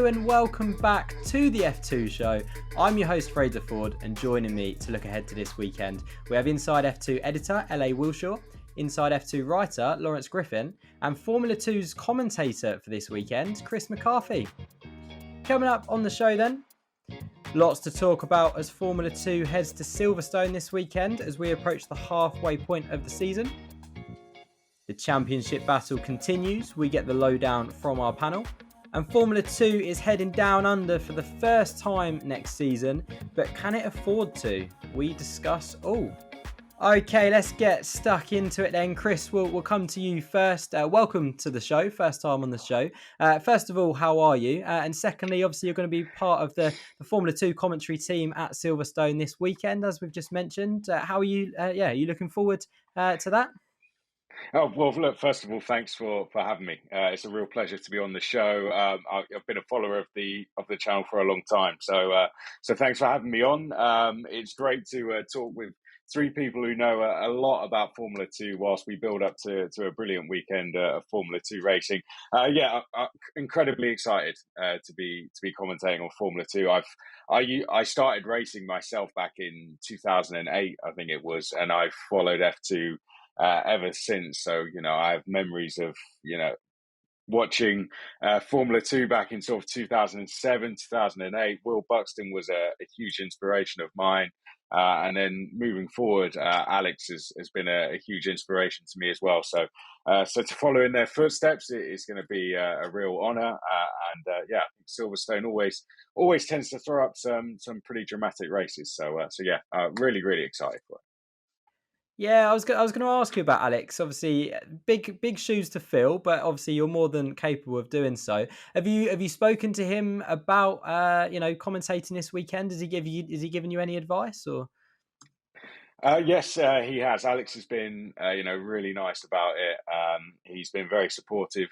Hello and welcome back to the F2 show. I'm your host Fraser Ford, and joining me to look ahead to this weekend we have Inside F2 editor LA Wilshaw, Inside F2 writer Lawrence Griffin, and Formula 2's commentator for this weekend, Chris McCarthy. Coming up on the show then, lots to talk about as Formula 2 heads to Silverstone this weekend as we approach the halfway point of the season. The championship battle continues, we get the lowdown from our panel. And Formula 2 is heading down under for the first time next season, but can it afford to? We discuss all. Okay, let's get stuck into it then. Chris, we'll come to you first. Welcome to the show, first time on the show. First of all, how are you? And secondly, obviously you're going to be part of the Formula 2 commentary team at Silverstone this weekend, as we've just mentioned. How are you? Are you looking forward to that? Oh, well, look, first of all, thanks for having me. It's a real pleasure to be on the show. I've been a follower of the channel for a long time, so thanks for having me on. It's great to talk with three people who know a lot about Formula 2 whilst we build up to a brilliant weekend of Formula 2 racing. I'm incredibly excited to be commentating on Formula 2. I started racing myself back in 2008, I think it was, and I've followed F2 ever since. So, I have memories of, watching Formula 2 back in sort of 2007, 2008. Will Buxton was a huge inspiration of mine. And then moving forward, Alex has been a huge inspiration to me as well. So to follow in their footsteps, it's going to be a real honour. I think Silverstone always tends to throw up some pretty dramatic races. Really, really excited for it. Yeah, I was going to ask you about Alex. Obviously, big shoes to fill, but obviously you're more than capable of doing so. Have you spoken to him about commentating this weekend? Has he given you any advice or? Yes, he has. Alex has been, really nice about it. He's been very supportive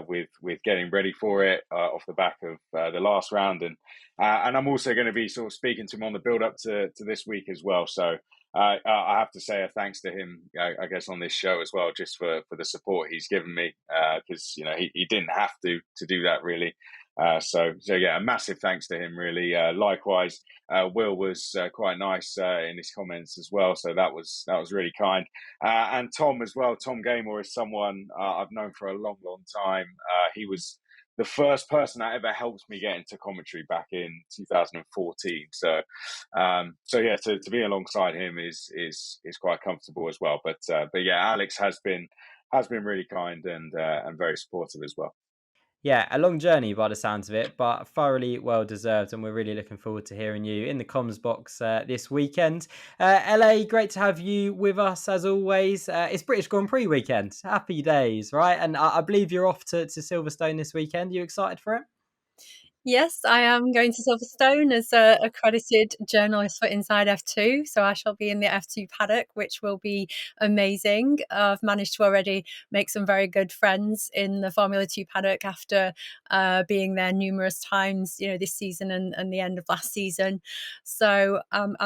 with getting ready for it off the back of the last round, and I'm also going to be sort of speaking to him on the build up to this week as well. So I have to say a thanks to him, I guess, on this show as well, just for the support he's given me, because he didn't have to do that really. A massive thanks to him, really. Likewise, Will was quite nice in his comments as well, so that was really kind. And Tom as well. Tom Gamer is someone I've known for a long time. He was the first person that ever helped me get into commentary back in 2014. To be alongside him is quite comfortable as well. But Alex has been really kind and very supportive as well. Yeah, a long journey by the sounds of it, but thoroughly well deserved, and we're really looking forward to hearing you in the comms box this weekend. LA, great to have you with us as always. It's British Grand Prix weekend. Happy days, right? And I believe you're off to Silverstone this weekend. Are you excited for it? Yes, I am going to Silverstone as a accredited journalist for Inside F2. So I shall be in the F2 paddock, which will be amazing. I've managed to already make some very good friends in the Formula 2 paddock after being there numerous times, this season and the end of last season. So I'm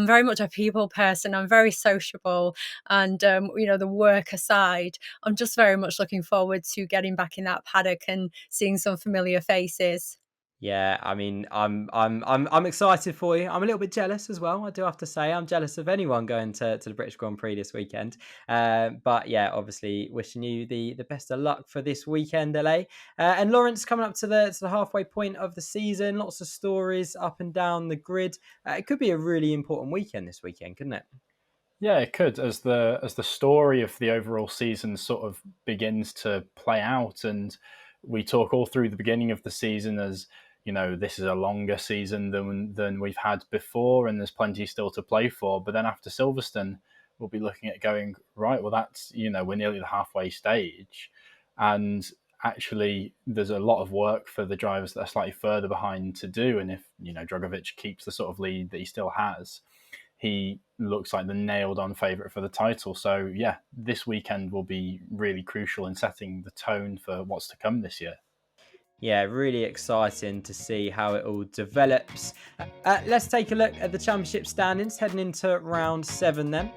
very much a people person. I'm very sociable, and the work aside, I'm just very much looking forward to getting back in that paddock and seeing some familiar faces. Yeah, I mean, I'm excited for you. I'm a little bit jealous as well. I do have to say, I'm jealous of anyone going to the British Grand Prix this weekend. But yeah, obviously, wishing you the best of luck for this weekend, LA. And Lawrence, coming up to the halfway point of the season, lots of stories up and down the grid. It could be a really important weekend this weekend, couldn't it? Yeah, it could, as the story of the overall season sort of begins to play out, and we talk all through the beginning of the season as, this is a longer season than we've had before, and there's plenty still to play for. But then after Silverstone, we'll be looking at going, right, well, that's, we're nearly the halfway stage. And actually, there's a lot of work for the drivers that are slightly further behind to do. And if, Drogovic keeps the sort of lead that he still has, he looks like the nailed-on favourite for the title. So, yeah, this weekend will be really crucial in setting the tone for what's to come this year. Yeah, really exciting to see how it all develops. Let's take a look at the championship standings heading into round 7 then.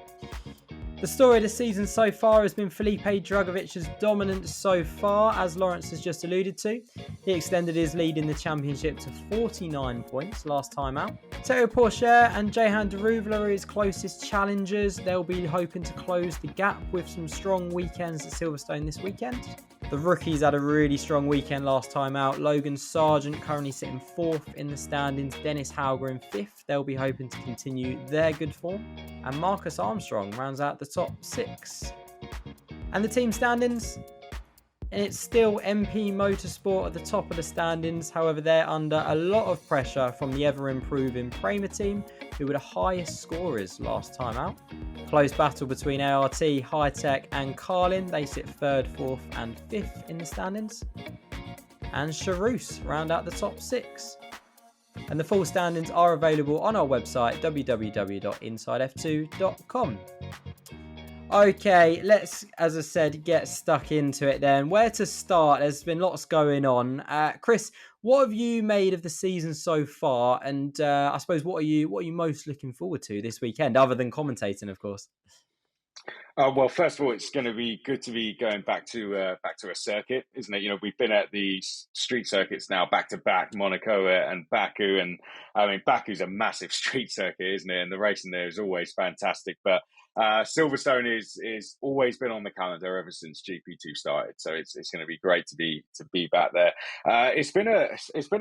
The story of the season so far has been Felipe Drugovic's dominance so far, as Lawrence has just alluded to. He extended his lead in the championship to 49 points last time out. Théo Pourchaire and Jehan Daruvala are his closest challengers. They'll be hoping to close the gap with some strong weekends at Silverstone this weekend. The rookies had a really strong weekend last time out. Logan Sargent currently sitting 4th in the standings. Dennis Hauger in 5th. They'll be hoping to continue their good form. And Marcus Armstrong rounds out the top 6. And the team standings? And it's still MP Motorsport at the top of the standings. However, they're under a lot of pressure from the ever-improving Prema team, who were the highest scorers last time out. Close battle between ART, Hi-Tech and Carlin. They sit 3rd, 4th and 5th in the standings. And Charouse round out the top 6. And the full standings are available on our website, www.insidef2.com. Okay, let's, as I said, get stuck into it then. Where to start? There's been lots going on. Chris, what have you made of the season so far? And I suppose what are you most looking forward to this weekend, other than commentating, of course? Well, first of all, it's going to be good to be going back to a circuit, isn't it? We've been at the street circuits now back to back, Monaco and Baku, and I mean Baku's a massive street circuit, isn't it? And the racing there is always fantastic. But Silverstone is always been on the calendar ever since GP2 started, so it's going to be great to be back there. It's been a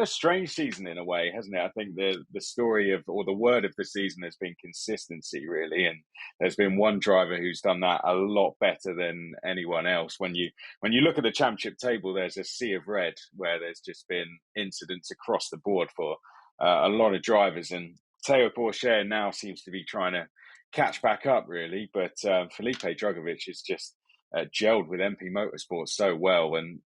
strange season in a way, hasn't it? I think the story of, or the word of the season has been consistency, really, and there's been one driver who's done that a lot better than anyone else. When you look at the championship table, there's a sea of red where there's just been incidents across the board for a lot of drivers, and Théo Pourchaire now seems to be trying to catch back up, really. But Felipe Drugovic has just gelled with MP Motorsport so well, and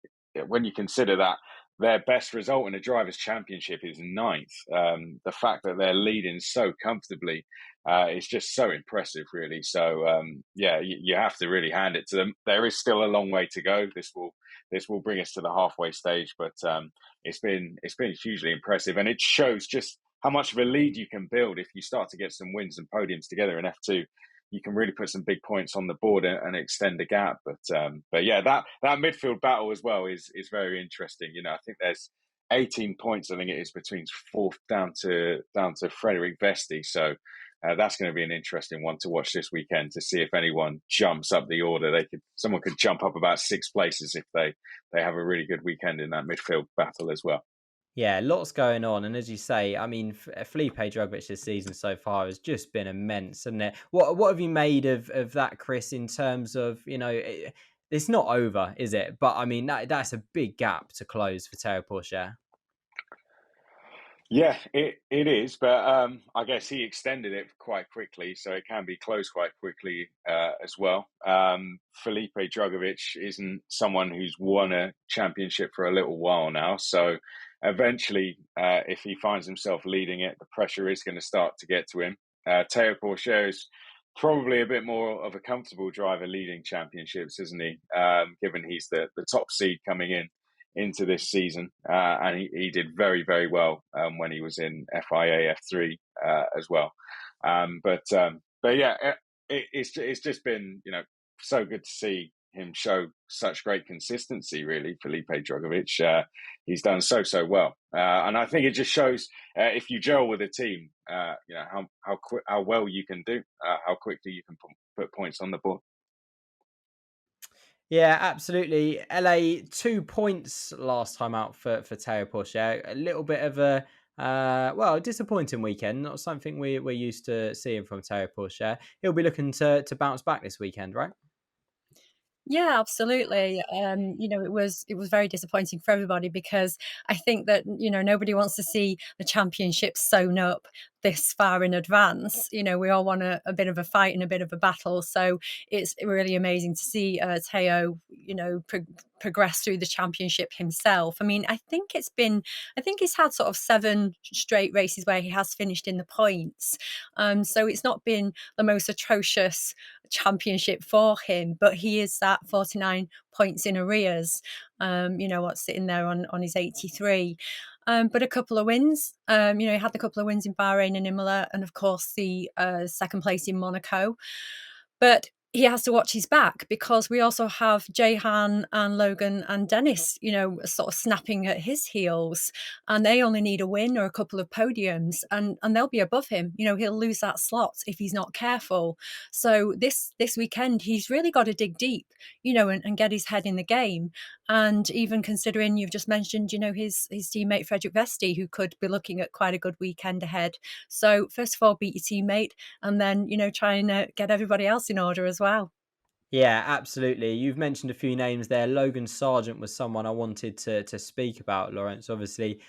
when you consider that their best result in a drivers' championship is 9th, the fact that they're leading so comfortably is just so impressive, really. So you have to really hand it to them. There is still a long way to go. This will bring us to the halfway stage, but it's been hugely impressive, and it shows just how much of a lead you can build if you start to get some wins and podiums together in F2. You can really put some big points on the board and extend the gap. But yeah, that midfield battle as well is very interesting. I think there's 18 points. I think it is between 4th down to Frederic Vesti. So that's going to be an interesting one to watch this weekend, to see if anyone jumps up the order. Someone could jump up about 6 places if they have a really good weekend in that midfield battle as well. Yeah, lots going on, and as you say, I mean, Felipe Drugovic this season so far has just been immense, hasn't it? What have you made of that, Chris? In terms of it's not over, is it? But I mean, that's a big gap to close for Théo Pourchaire. Yeah, it is, but I guess he extended it quite quickly, so it can be closed quite quickly as well. Felipe Drugovic isn't someone who's won a championship for a little while now, so eventually, if he finds himself leading it, the pressure is going to start to get to him. Théo Pourchaire is probably a bit more of a comfortable driver leading championships, isn't he? Given he's the top seed coming into this season, and he did very, very well when he was in FIA F3 as well. But yeah, it's just been so good to see him show such great consistency, really. Felipe Drugovic, he's done so well, and I think it just shows if you gel with a team, how well you can do, how quickly you can put points on the board. Yeah, absolutely. LA 2 points last time out for Théo Pourchaire. A little bit of a disappointing weekend. Not something we're used to seeing from Théo Pourchaire. He'll be looking to bounce back this weekend, right? Yeah, absolutely. It was very disappointing for everybody, because I think that, nobody wants to see the championship sewn up this far in advance. We all want a bit of a fight and a bit of a battle. So it's really amazing to see Théo, progress through the championship himself. I mean, I think he's had sort of 7 straight races where he has finished in the points. So it's not been the most atrocious championship for him, but he is at 49 points in arrears. What's sitting there on his 83. But a couple of wins. He had a couple of wins in Bahrain and Imola, and of course the second place in Monaco. But he has to watch his back, because we also have Jehan and Logan and Dennis, sort of snapping at his heels, and they only need a win or a couple of podiums, and they'll be above him. He'll lose that slot if he's not careful. So this weekend, he's really got to dig deep, and get his head in the game. And even considering you've just mentioned, his teammate Frederick Vesti, who could be looking at quite a good weekend ahead. So first of all, beat your teammate, and then try and get everybody else in order as well. Yeah, absolutely. You've mentioned a few names there. Logan Sargent was someone I wanted to speak about, Lawrence. Obviously,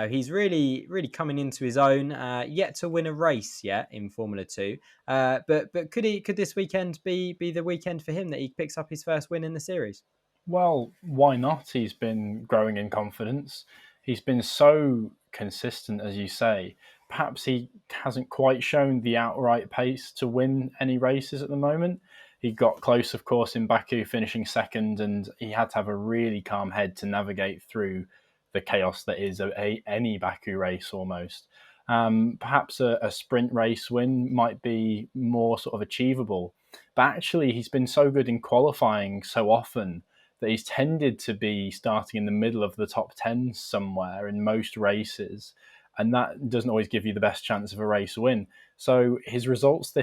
he's really, really coming into his own. Yet to win a race yet in Formula 2. But could this weekend be the weekend for him that he picks up his first win in the series? Well, why not? He's been growing in confidence. He's been so consistent, as you say. Perhaps he hasn't quite shown the outright pace to win any races at the moment. He got close, of course, in Baku, finishing second, and he had to have a really calm head to navigate through the chaos that is any Baku race almost. Perhaps a sprint race win might be more sort of achievable. But actually, he's been so good in qualifying so often that he's tended to be starting in the middle of the top 10 somewhere in most races. And that doesn't always give you the best chance of a race win. So his results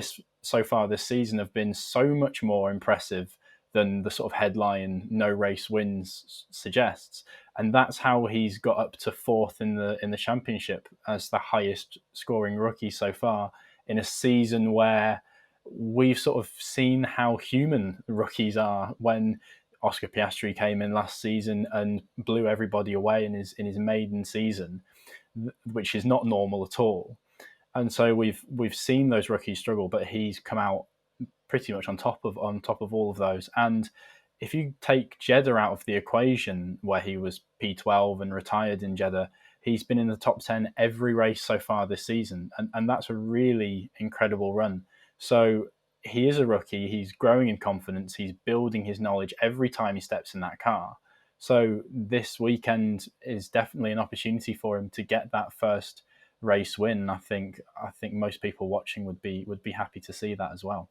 so far this season have been so much more impressive than the sort of headline no race wins suggests. And that's how he's got up to fourth in the championship as the highest scoring rookie so far in a season where we've sort of seen how human rookies are. When Oscar Piastri came in last season and blew everybody away in his maiden season, which is not normal at all. And so we've seen those rookies struggle, but he's come out pretty much on top of all of those. And if you take Jeddah out of the equation, where he was P12 and retired in Jeddah, he's been in the top 10 every race so far this season, and that's a really incredible run. So he is a rookie. He's growing in confidence. He's building his knowledge every time he steps in that car. So this weekend is definitely an opportunity for him to get that first race win. I think most people watching would be happy to see that as well.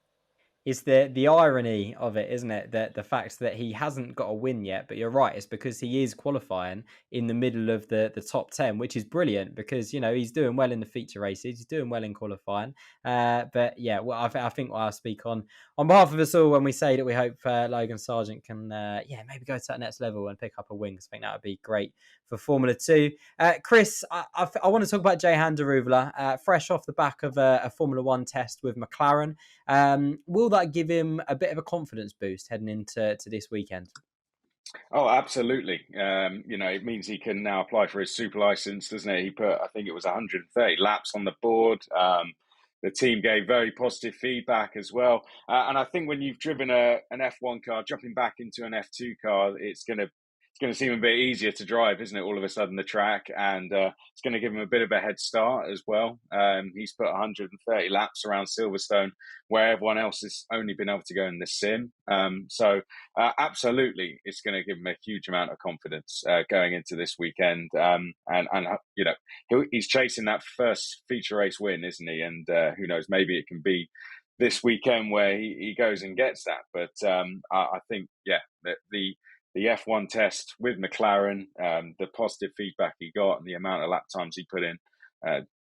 It's the irony of it, isn't it? That the fact that he hasn't got a win yet, but you're right, it's because he is qualifying in the middle of the top 10, which is brilliant, because he's doing well in the feature races, he's doing well in qualifying. But yeah, well, I think I'll speak on behalf of us all when we say that we hope Logan Sargent can maybe go to that next level and pick up a win, because I think that would be great for Formula 2. Chris, I want to talk about Jehan Daruvala, fresh off the back of a Formula 1 test with McLaren. Will that give him a bit of a confidence boost heading into this weekend? Oh, absolutely. It means he can now apply for his super license, doesn't it? He put, I think it was 130 laps on the board. The team gave very positive feedback as well. And I think when you've driven an F1 car, jumping back into an F2 car, it's going to seem a bit easier to drive, isn't it? All of a sudden, the track, and it's going to give him a bit of a head start as well. He's put 130 laps around Silverstone, where everyone else has only been able to go in the sim. So absolutely, it's going to give him a huge amount of confidence going into this weekend. And he's chasing that first feature race win, isn't he? And who knows, maybe it can be this weekend where he goes and gets that. But I think, the F1 test with McLaren, the positive feedback he got, and the amount of lap times he put in,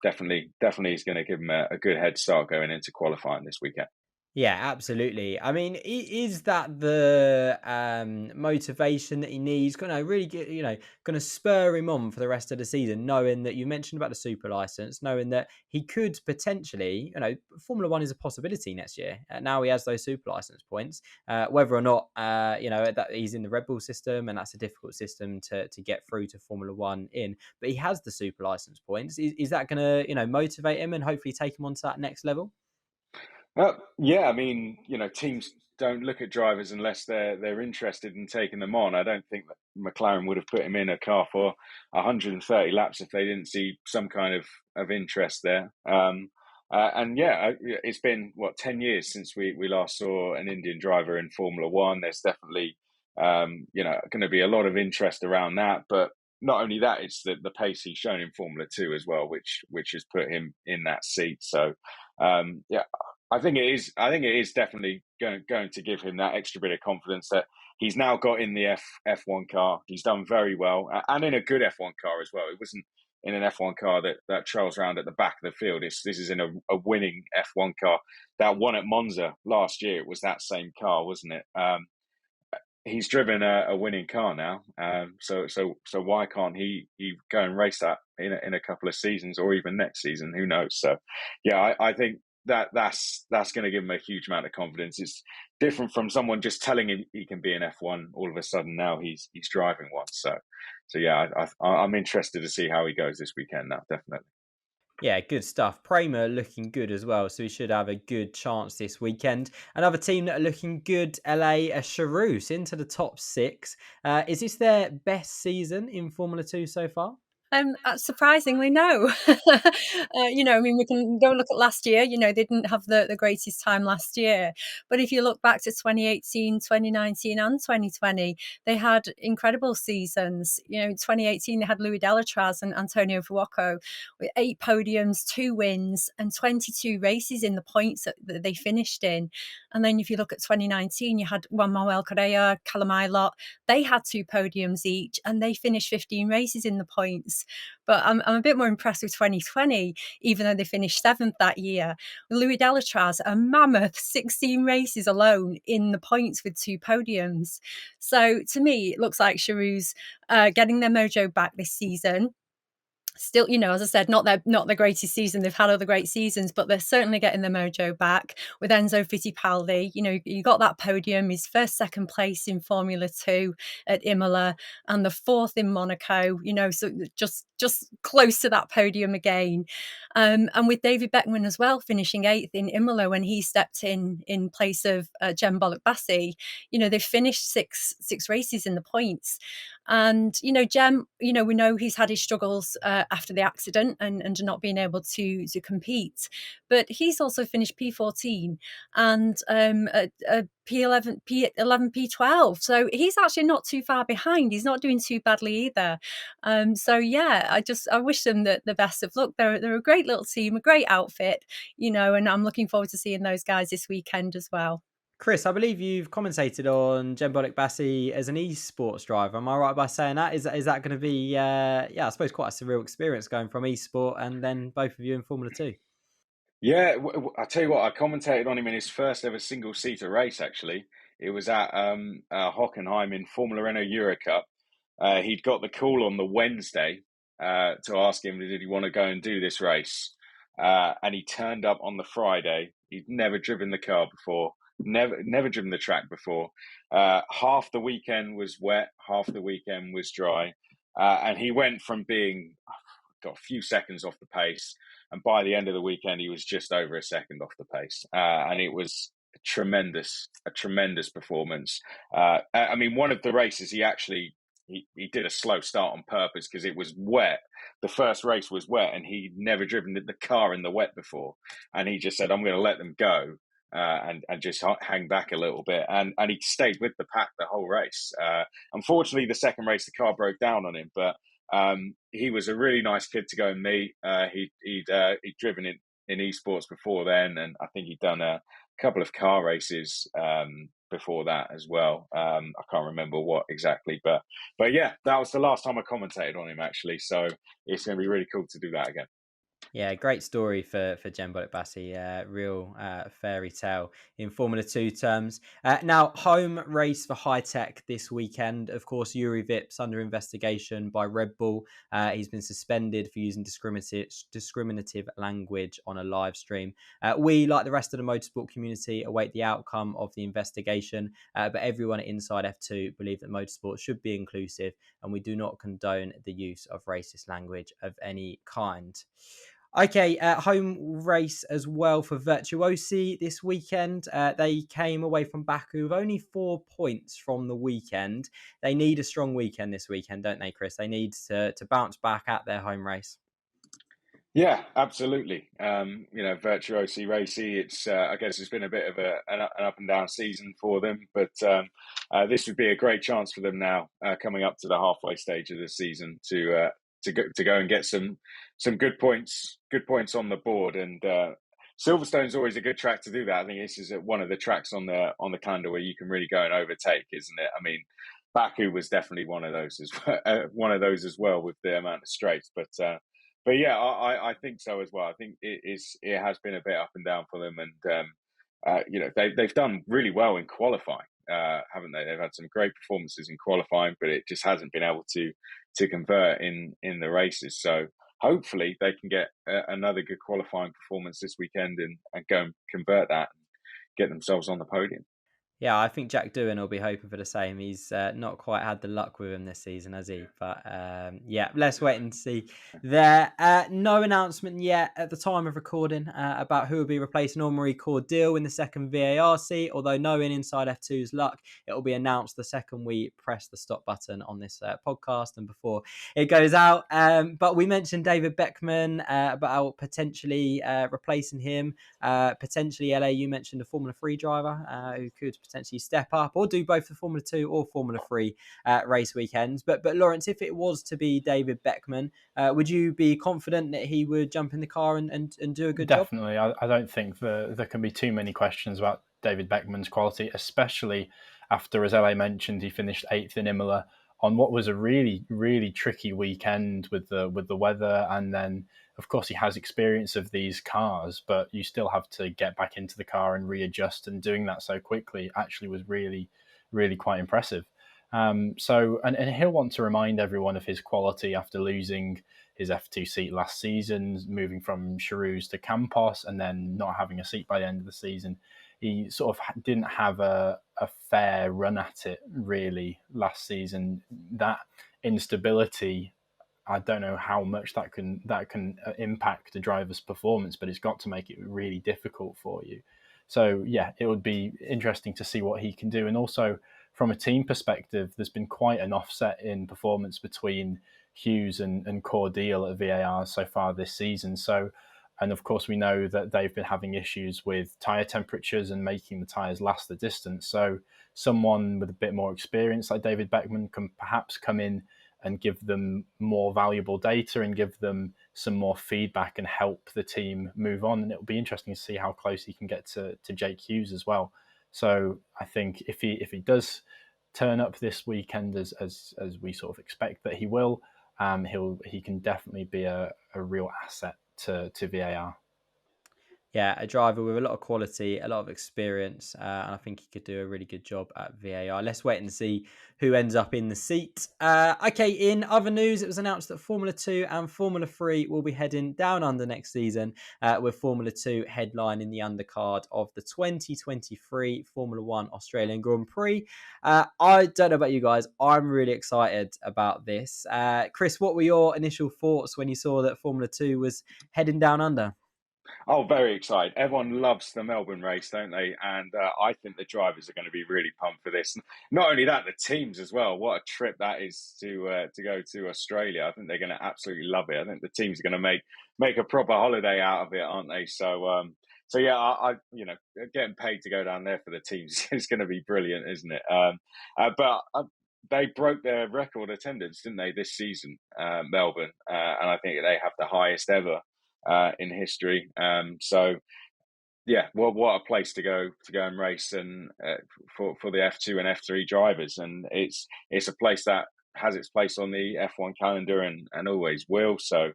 definitely is going to give him a good head start going into qualifying this weekend. Yeah, absolutely. I mean, is that the motivation that he needs? Going to really get, going to spur him on for the rest of the season, knowing that you mentioned about the super license, knowing that he could potentially, Formula One is a possibility next year. Now he has those super license points. Whether or not, that he's in the Red Bull system, and that's a difficult system to get through to Formula One in. But he has the super license points. Is that going to, motivate him and hopefully take him on to that next level? I mean, teams don't look at drivers unless they're interested in taking them on. I don't think that McLaren would have put him in a car for 130 laps if they didn't see some kind of interest there. It's been 10 years since we last saw an Indian driver in Formula One. There's definitely going to be a lot of interest around that, but not only that, it's the pace he's shown in Formula 2 as well, which has put him in that seat. So I think it is. I think it is definitely going to give him that extra bit of confidence that he's now got in the F1 car. He's done very well, and in a good F1 car as well. It wasn't in an F1 car that trails around at the back of the field. This is in a winning F1 car that won at Monza last year. It was that same car, wasn't it? He's driven a winning car now, so why can't he go and race that in a couple of seasons or even next season? Who knows? So, yeah, I think that's going to give him a huge amount of confidence. It's different from someone just telling him he can be an F1. All of a sudden now he's driving one. So yeah, I'm interested to see how he goes this weekend now. Definitely. Yeah, good stuff. Prema looking good as well, so he should have a good chance this weekend. Another team that are looking good, LA, Charoux into the top 6. Is this their best season in Formula 2 so far? Surprisingly, no. I mean, we can go look at last year. They didn't have the greatest time last year. But if you look back to 2018, 2019 and 2020, they had incredible seasons. In 2018, they had Louis Delatraz and Antonio Fuoco with 8 podiums, 2 wins and 22 races in the points that they finished in. And then if you look at 2019, you had Juan Manuel Correa, Callum Ilott. They had 2 podiums each and they finished 15 races in the points. But I'm a bit more impressed with 2020, even though they finished 7th that year. Louis Delatraz, a mammoth 16 races alone in the points with 2 podiums. So to me, it looks like Charoux getting their mojo back this season. Still, as I said, not the greatest season. They've had other great seasons, but they're certainly getting their mojo back with Enzo Fittipaldi. You got that podium, his first, second place in Formula 2 at Imola and the 4th in Monaco, so just close to that podium again. And with David Beckman as well, finishing 8th in Imola when he stepped in place of Jem Bollock-Bassi. They've finished six races in the points. And, Jem, we know he's had his struggles after the accident and not being able to compete. But he's also finished P14 and P11, P12. So he's actually not too far behind. He's not doing too badly either. So, yeah, I wish them the best of luck. They're a great little team, a great outfit, and I'm looking forward to seeing those guys this weekend as well. Chris, I believe you've commentated on Jem Bollock-Bassi as an esports driver. Am I right by saying that? Is that going to be, I suppose, quite a surreal experience going from esport and then both of you in Formula 2? Yeah, I tell you what, I commentated on him in his first ever single-seater race, actually. It was at Hockenheim in Formula Renault Euro Cup. He'd got the call on the Wednesday to ask him, did he want to go and do this race? And he turned up on the Friday. He'd never driven the car before. Never driven the track before. Half the weekend was wet, half the weekend was dry, and he went from being got a few seconds off the pace, and by the end of the weekend, he was just over a second off the pace, and it was a tremendous performance. I mean, one of the races he actually he did a slow start on purpose because it was wet. The first race was wet, and he'd never driven the car in the wet before, and he just said, "I'm going to let them go." And just hang back a little bit, and he stayed with the pack the whole race. Unfortunately, the second race the car broke down on him, but he was a really nice kid to go and meet. He'd driven in esports before then, and I think he'd done a couple of car races before that as well. I can't remember what exactly, but yeah, that was the last time I commentated on him actually. So it's going to be really cool to do that again. Yeah, great story for Jem Bollock-Bassi. Real fairy tale in Formula 2 terms. Now, home race for High Tech this weekend. Of course, Yuri Vips under investigation by Red Bull. He's been suspended for using discriminative language on a live stream. We, like the rest of the motorsport community, await the outcome of the investigation. But everyone inside F2 believe that motorsport should be inclusive, and we do not condone the use of racist language of any kind. Okay, home race as well for Virtuosi this weekend. They came away from Baku with only 4 points from the weekend. They need a strong weekend this weekend, don't they, Chris? They need to bounce back at their home race. Yeah, absolutely. Virtuosi Racy, I guess it's been a bit of an up and down season for them, but this would be a great chance for them now, coming up to the halfway stage of the season to go and get some good points on the board. And Silverstone's always a good track to do that. I think this is one of the tracks on the calendar where you can really go and overtake, isn't it? I mean, Baku was definitely one of those as well with the amount of straights. But yeah, I think so as well. I think it has been a bit up and down for them, and they've done really well in qualifying, haven't they? They've had some great performances in qualifying, but it just hasn't been able to convert in the races. So hopefully they can get another good qualifying performance this weekend and go and convert that and get themselves on the podium. Yeah, I think Jack Doohan will be hoping for the same. He's not quite had the luck with him this season, has he? But yeah, let's wait and see there. No announcement yet at the time of recording about who will be replacing Henri Cordeal in the second VAR seat, although knowing Inside F2's luck, it will be announced the second we press the stop button on this podcast and before it goes out. But we mentioned David Beckman about potentially replacing him. Potentially, LA, you mentioned a Formula 3 driver who could potentially step up or do both the Formula 2 or Formula 3 race weekends. But Lawrence, if it was to be David Beckman, would you be confident that he would jump in the car and do a good job? Definitely. I don't think there can be too many questions about David Beckman's quality, especially after, as LA mentioned, he finished 8th in Imola on what was a really, really tricky weekend with the weather. And then, of course, he has experience of these cars, but you still have to get back into the car and readjust. And doing that so quickly actually was really, really quite impressive. And he'll want to remind everyone of his quality after losing his F2 seat last season, moving from Charouz to Campos, and then not having a seat by the end of the season. He sort of didn't have a fair run at it, really, last season. That instability, I don't know how much that can impact the driver's performance, but it's got to make it really difficult for you. So, yeah, it would be interesting to see what he can do. And also, from a team perspective, there's been quite an offset in performance between Hughes and Cordeal at VAR so far this season. So, and of course, we know that they've been having issues with tyre temperatures and making the tyres last the distance. So someone with a bit more experience like David Beckman can perhaps come in and give them more valuable data and give them some more feedback and help the team move on. And it'll be interesting to see how close he can get to Jake Hughes as well. So I think if he does turn up this weekend as we sort of expect that he will, he can definitely be a real asset to VAR. Yeah, a driver with a lot of quality, a lot of experience, and I think he could do a really good job at VAR. Let's wait and see who ends up in the seat. Okay, in other news, it was announced that Formula 2 and Formula 3 will be heading down under next season, with Formula 2 headlining the undercard of the 2023 Formula 1 Australian Grand Prix. I don't know about you guys, I'm really excited about this. Chris, what were your initial thoughts when you saw that Formula 2 was heading down under? Oh, very excited. Everyone loves the Melbourne race, don't they? And I think the drivers are going to be really pumped for this. Not only that, the teams as well. What a trip that is to go to Australia. I think they're going to absolutely love it. I think the teams are going to make a proper holiday out of it, aren't they? So yeah, I getting paid to go down there for the teams is going to be brilliant, isn't it? But they broke their record attendance, didn't they, this season, Melbourne? And I think they have the highest ever in history. So yeah, what a place to go and race and for the F2 and F3 drivers. And it's a place that has its place on the F1 calendar and always will. So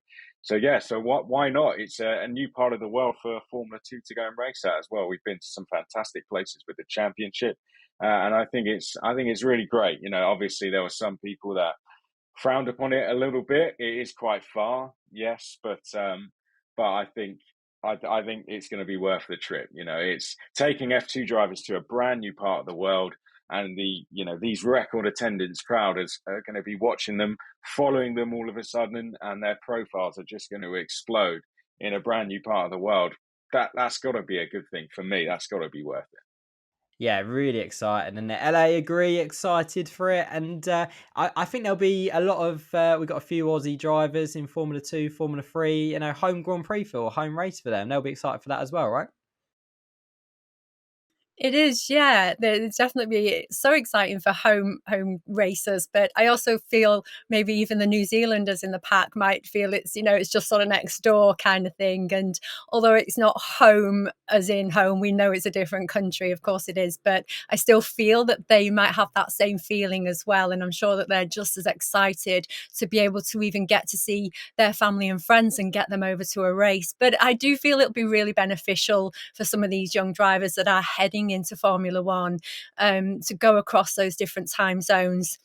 yeah, so why not? It's a new part of the world for Formula 2 to go and race at as well. We've been to some fantastic places with the championship, and I think it's really great. You know, obviously there were some people that frowned upon it a little bit. It is quite far, yes, but I think it's going to be worth the trip. You know, it's taking F2 drivers to a brand new part of the world, and these record attendance crowders are going to be watching them, following them all of a sudden, and their profiles are just going to explode in a brand new part of the world. That's got to be a good thing for me. That's got to be worth it. Yeah, really excited. And the LA agree, excited for it. And I think there'll be a lot of, we've got a few Aussie drivers in Formula 2, Formula 3, home Grand Prix or home race for them. They'll be excited for that as well, right? It is, yeah. There's definitely so exciting for home racers, but I also feel maybe even the New Zealanders in the pack might feel it's just sort of next door kind of thing. And although it's not home as in home, we know it's a different country, of course it is, but I still feel that they might have that same feeling as well. And I'm sure that they're just as excited to be able to even get to see their family and friends and get them over to a race. But I do feel it'll be really beneficial for some of these young drivers that are heading into Formula One, to go across those different time zones,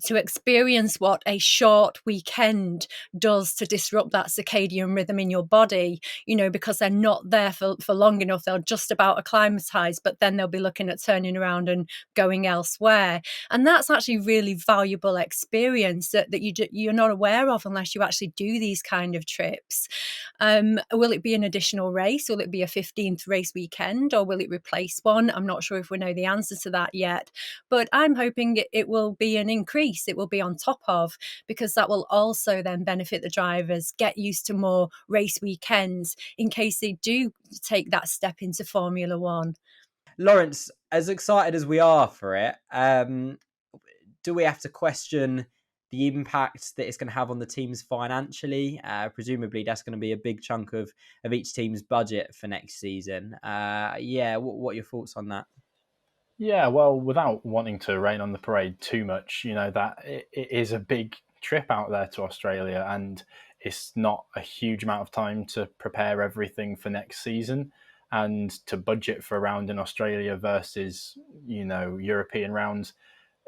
to experience what a short weekend does to disrupt that circadian rhythm in your body, because they're not there for long enough. They'll just about acclimatize, but then they'll be looking at turning around and going elsewhere. And that's actually really valuable experience that you're not aware of unless you actually do these kind of trips. Will it be an additional race? Will it be a 15th race weekend, or will it replace one? I'm not sure if we know the answer to that yet, but I'm hoping it will be an increase. It will be on top of, because that will also then benefit the drivers, get used to more race weekends in case they do take that step into Formula One. Lawrence, as excited as we are for it, do we have to question the impact that it's going to have on the teams financially? Presumably, that's going to be a big chunk of each team's budget for next season. What are your thoughts on that? Yeah, well, without wanting to rain on the parade too much, that it is a big trip out there to Australia, and it's not a huge amount of time to prepare everything for next season and to budget for a round in Australia versus, European rounds.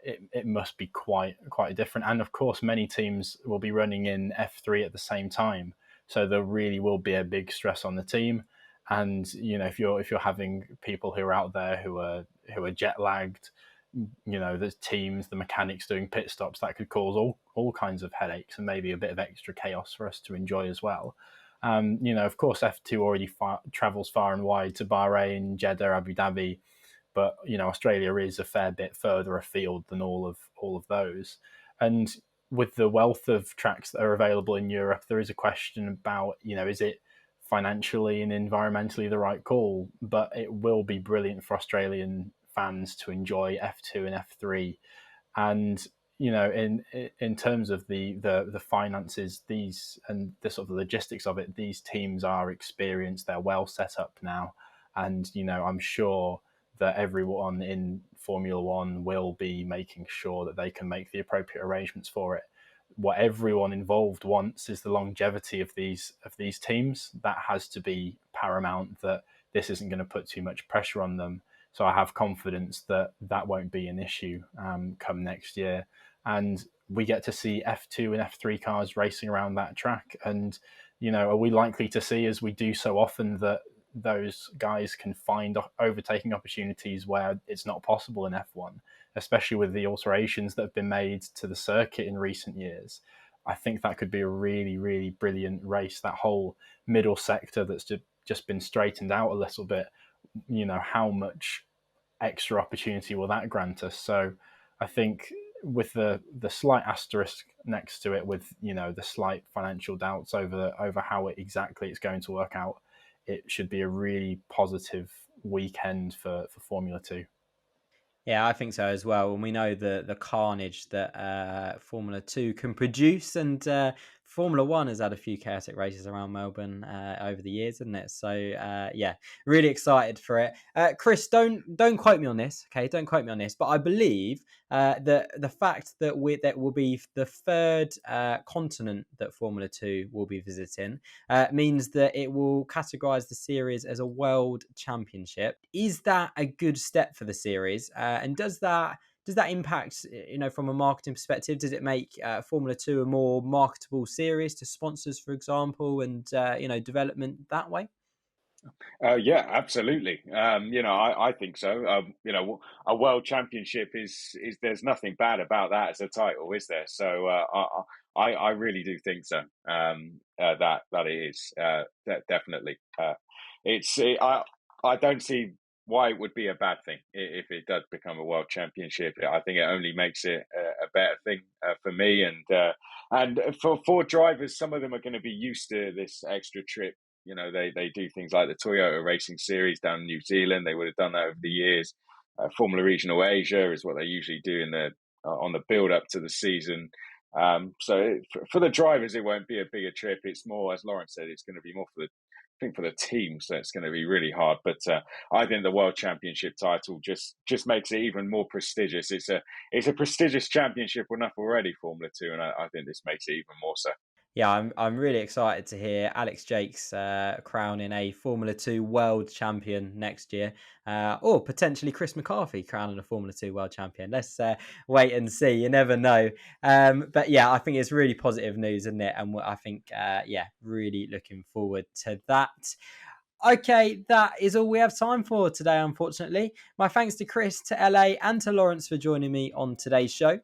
It must be quite different. And of course, many teams will be running in F3 at the same time, so there really will be a big stress on the team. And if you're having people who are out there who are jet lagged, the teams, the mechanics doing pit stops, that could cause all kinds of headaches and maybe a bit of extra chaos for us to enjoy as well. Of course, F2 already travels far and wide to Bahrain, Jeddah, Abu Dhabi, but Australia is a fair bit further afield than all of those. And with the wealth of tracks that are available in Europe, there is a question about, is it financially and environmentally the right call? But it will be brilliant for Australian fans to enjoy F2 and F3. And in terms of the finances, these and the sort of logistics of it, these teams are experienced, they're well set up now, and I'm sure that everyone in Formula One will be making sure that they can make the appropriate arrangements for it. What everyone involved wants is the longevity of these teams. That has to be paramount, that this isn't going to put too much pressure on them. So I have confidence that that won't be an issue come next year. And we get to see F2 and F3 cars racing around that track. And, are we likely to see, as we do so often, that those guys can find overtaking opportunities where it's not possible in F1, especially with the alterations that have been made to the circuit in recent years? I think that could be a really, really brilliant race. That whole middle sector that's just been straightened out a little bit, how much extra opportunity will that grant us? So I think with the slight asterisk next to it, with the slight financial doubts over how exactly it's going to work out, it should be a really positive weekend for Formula 2. Yeah, I think so as well. And we know the carnage that Formula 2 can produce. And Formula 1 has had a few chaotic races around Melbourne over the years, hasn't it? So, really excited for it. Chris, don't quote me on this, okay? Don't quote me on this. But I believe that the fact that that will be the third continent that Formula 2 will be visiting means that it will categorise the series as a world championship. Is that a good step for the series? And does that impact, from a marketing perspective? Does it make Formula 2 a more marketable series to sponsors, for example, and development that way? Yeah, absolutely. I think so. A world championship is there's nothing bad about that as a title, is there? So I really do think so. That it is definitely. I don't see why it would be a bad thing if it does become a world championship. I think it only makes it a better thing for me and for drivers. Some of them are going to be used to this extra trip They do things like the Toyota Racing Series down in New Zealand. They would have done that over the years. Formula Regional Asia is what they usually do on the build up to the season. So for the drivers, it won't be a bigger trip. It's more, as Lawrence said, it's going to be more for the team. So it's going to be really hard. But I think the World Championship title just makes it even more prestigious. It's a prestigious championship enough already, Formula 2, and I think this makes it even more so. Yeah, I'm really excited to hear Alex Jakes crowning a Formula 2 world champion next year, or potentially Chris McCarthy crowning a Formula 2 world champion. Let's wait and see. You never know. But yeah, I think it's really positive news, isn't it? And I think, really looking forward to that. Okay, that is all we have time for today, unfortunately. My thanks to Chris, to LA, and to Lawrence for joining me on today's show.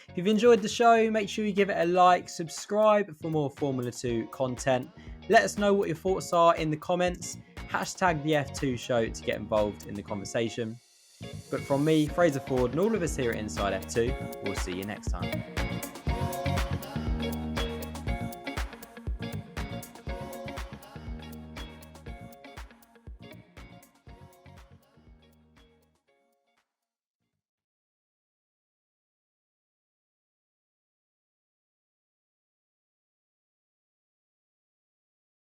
If you've enjoyed the show, make sure you give it a like, subscribe for more Formula 2 content. Let us know what your thoughts are in the comments. Hashtag the F2 show to get involved in the conversation. But from me, Fraser Ford, and all of us here at Inside F2, we'll see you next time.